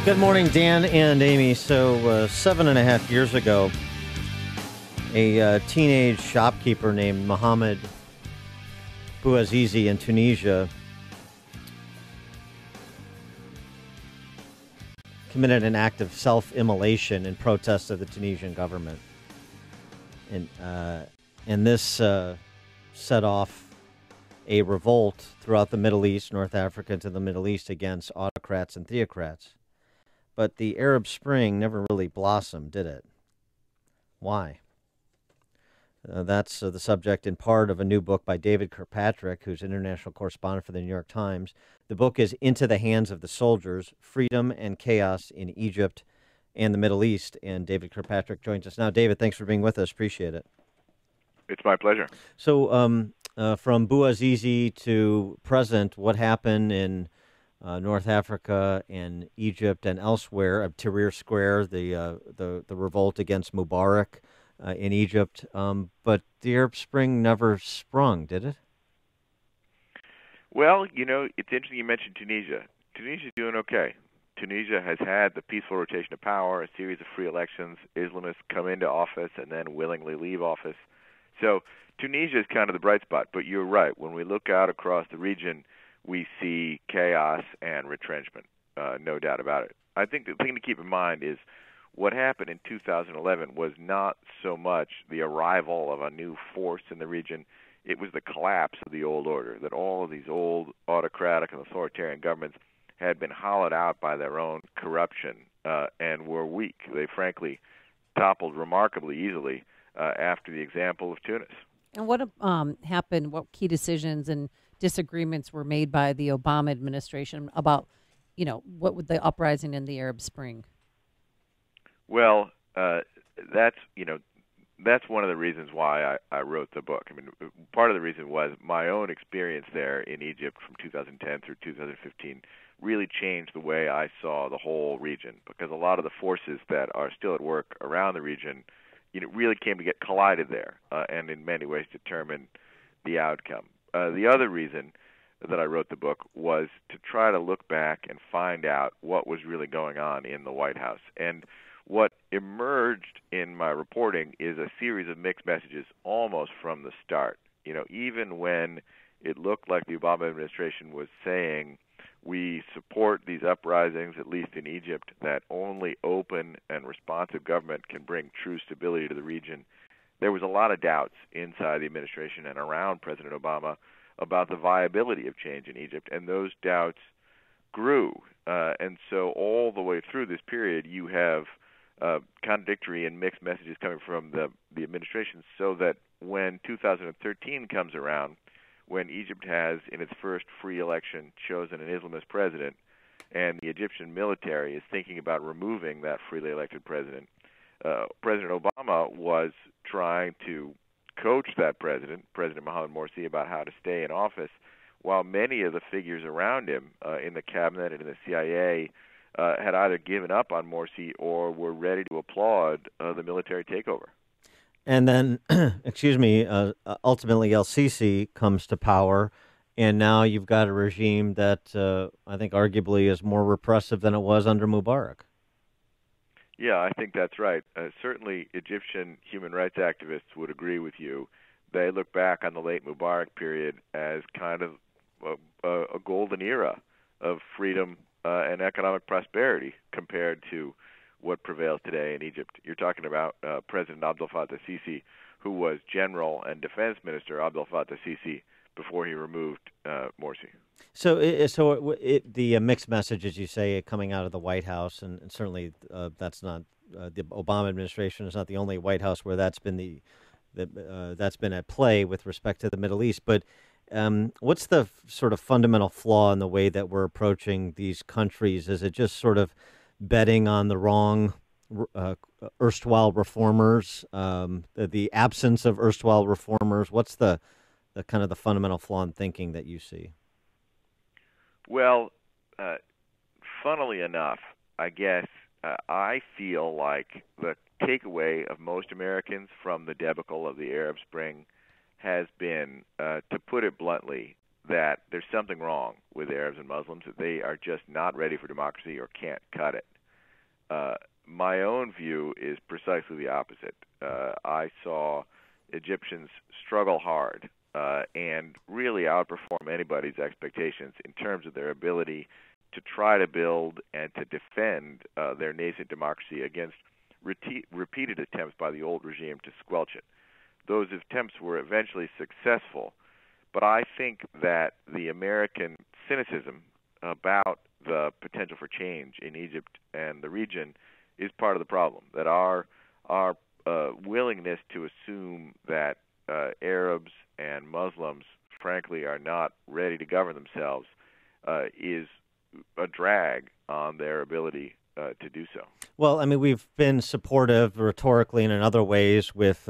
Good morning, Dan and Amy. So, 7.5 years ago, a teenage shopkeeper named Mohamed Bouazizi in Tunisia committed an act of self-immolation in protest of the Tunisian government. And this set off a revolt throughout the Middle East, North Africa to the Middle East against autocrats and theocrats. But the Arab Spring never really blossomed, did it? Why? That's the subject in part of a new book by David Kirkpatrick, who's international correspondent for the New York Times. The book is Into the Hands of the Soldiers, Freedom and Chaos in Egypt and the Middle East. And David Kirkpatrick joins us now. David, thanks for being with us. Appreciate it. It's my pleasure. So from Bouazizi to present, what happened in North Africa and Egypt and elsewhere, Tahrir Square, the revolt against Mubarak in Egypt, but the Arab Spring never sprung, did it? Well, it's interesting you mentioned Tunisia. Tunisia's doing okay. Tunisia has had the peaceful rotation of power, a series of free elections. Islamists come into office and then willingly leave office. So Tunisia is kind of the bright spot. But you're right. When we look out across the region, we see chaos and retrenchment, no doubt about it. I think the thing to keep in mind is what happened in 2011 was not so much the arrival of a new force in the region. It was the collapse of the old order, that all of these old autocratic and authoritarian governments had been hollowed out by their own corruption and were weak. They frankly toppled remarkably easily after the example of Tunis. And what happened, what key decisions and disagreements were made by the Obama administration about, what would the uprising in the Arab Spring? Well, that's one of the reasons why I wrote the book. I mean, part of the reason was my own experience there in Egypt from 2010 through 2015 really changed the way I saw the whole region, because a lot of the forces that are still at work around the region, really came to get collided there, and in many ways determined the outcome. The other reason that I wrote the book was to try to look back and find out what was really going on in the White House. And what emerged in my reporting is a series of mixed messages almost from the start. Even when it looked like the Obama administration was saying, we support these uprisings, at least in Egypt, that only open and responsive government can bring true stability to the region, there was a lot of doubts inside the administration and around President Obama about the viability of change in Egypt, and those doubts grew. And so all the way through this period, you have contradictory and mixed messages coming from the administration, so that when 2013 comes around, when Egypt has, in its first free election, chosen an Islamist president, and the Egyptian military is thinking about removing that freely elected president, President Obama was trying to coach that president, President Mohamed Morsi, about how to stay in office, while many of the figures around him in the cabinet and in the CIA had either given up on Morsi or were ready to applaud the military takeover. And then, ultimately el-Sisi comes to power, and now you've got a regime that I think arguably is more repressive than it was under Mubarak. Yeah, I think that's right. Certainly Egyptian human rights activists would agree with you. They look back on the late Mubarak period as kind of a golden era of freedom and economic prosperity compared to what prevails today in Egypt. You're talking about President Abdel Fattah el-Sisi, who was General and Defense Minister Abdel Fattah el-Sisi before he removed Morsi. So the mixed message, as you say, coming out of the White House, and certainly that's not the Obama administration is not the only White House where that's been that's been at play with respect to the Middle East. But what's the sort of fundamental flaw in the way that we're approaching these countries? Is it just sort of betting on the wrong erstwhile reformers, the absence of erstwhile reformers? What's the kind of the fundamental flaw in thinking that you see? Well, funnily enough, I guess I feel like the takeaway of most Americans from the debacle of the Arab Spring has been, to put it bluntly, that there's something wrong with Arabs and Muslims, that they are just not ready for democracy or can't cut it. My own view is precisely the opposite. I saw Egyptians struggle hard and really outperform anybody's expectations in terms of their ability to try to build and to defend their nascent democracy against repeated attempts by the old regime to squelch it. Those attempts were eventually successful, but I think that the American cynicism about the potential for change in Egypt and the region is part of the problem, that our willingness to assume that Arabs and Muslims, frankly, are not ready to govern themselves is a drag on their ability to do so. Well, I mean, we've been supportive rhetorically and in other ways with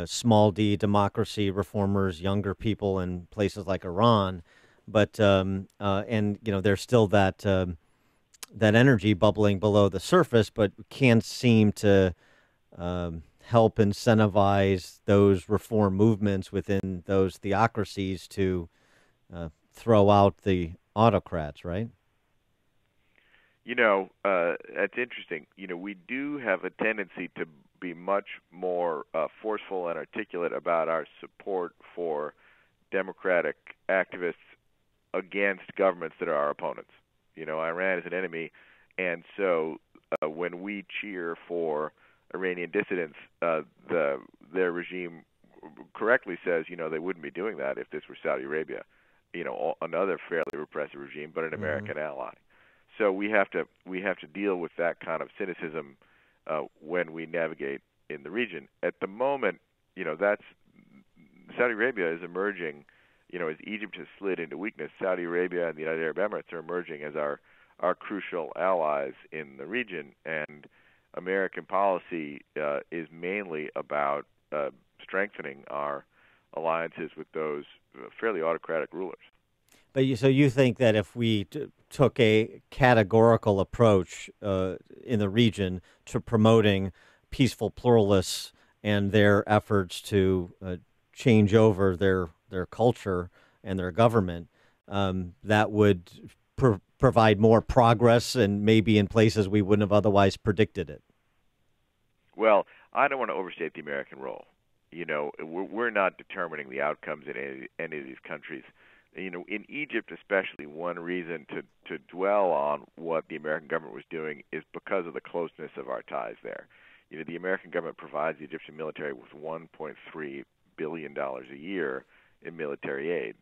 small d democracy reformers, younger people in places like Iran, but and there's still that energy bubbling below the surface, but can't seem to help incentivize those reform movements within those theocracies to throw out the autocrats, right? That's interesting. We do have a tendency to be much more forceful and articulate about our support for democratic activists against governments that are our opponents. Iran is an enemy, and so when we cheer for Iranian dissidents, their regime correctly says, they wouldn't be doing that if this were Saudi Arabia, another fairly repressive regime, but an American ally. So we have to deal with that kind of cynicism when we navigate in the region. At the moment, that's Saudi Arabia is emerging. As Egypt has slid into weakness, Saudi Arabia and the United Arab Emirates are emerging as our crucial allies in the region, and American policy is mainly about strengthening our alliances with those fairly autocratic rulers. But so you think that if we took a categorical approach in the region to promoting peaceful pluralists and their efforts to change over their culture and their government, that would provide more progress and maybe in places we wouldn't have otherwise predicted it? Well, I don't want to overstate the American role. We're not determining the outcomes in any of these countries. In Egypt especially, one reason to dwell on what the American government was doing is because of the closeness of our ties there. The American government provides the Egyptian military with $1.3 billion a year in military aid,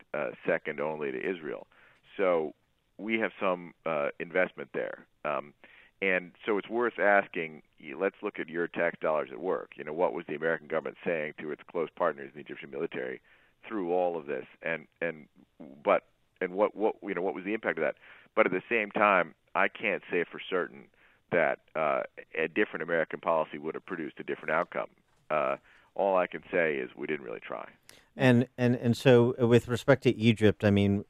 second only to Israel. So we have some investment there. And so it's worth asking, let's look at your tax dollars at work. What was the American government saying to its close partners in the Egyptian military through all of this, what was the impact of that? But at the same time, I can't say for certain that a different American policy would have produced a different outcome. All I can say is we didn't really try. And so, with respect to Egypt, I mean,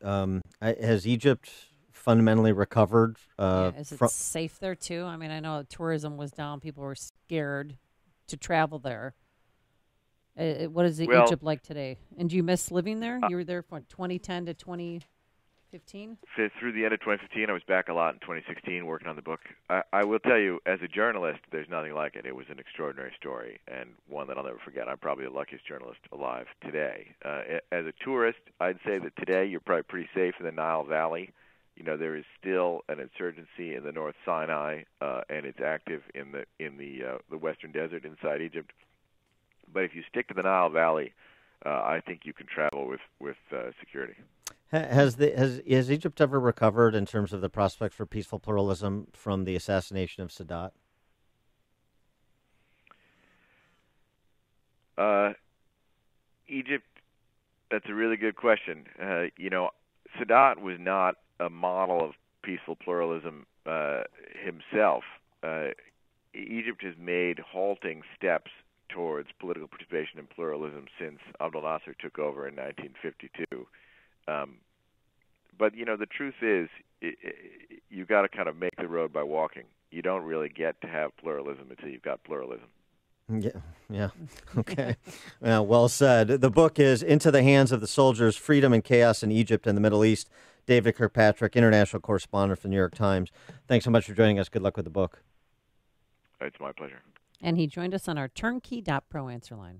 has Egypt fundamentally recovered? Is it safe there too? I mean, I know tourism was down; people were scared to travel there. What is Egypt like today? And do you miss living there? You were there from 2010 to 2015? Through the end of 2015. I was back a lot in 2016 working on the book. I will tell you, as a journalist, there's nothing like it. It was an extraordinary story and one that I'll never forget. I'm probably the luckiest journalist alive today. As a tourist, I'd say that today you're probably pretty safe in the Nile Valley. There is still an insurgency in the North Sinai, and it's active in the Western Desert inside Egypt. But if you stick to the Nile Valley, I think you can travel with security. Has Egypt ever recovered in terms of the prospects for peaceful pluralism from the assassination of Sadat? Egypt, that's a really good question. Sadat was not a model of peaceful pluralism himself. Egypt has made halting steps towards political participation and pluralism since Abdel Nasser took over in 1952. But the truth is, you got to kind of make the road by walking. You don't really get to have pluralism until you've got pluralism. Yeah, yeah. Okay. Well said. The book is Into the Hands of the Soldiers, Freedom and Chaos in Egypt and the Middle East. David Kirkpatrick, international correspondent for the New York Times. Thanks so much for joining us. Good luck with the book. It's my pleasure. And he joined us on our turnkey.pro answer line.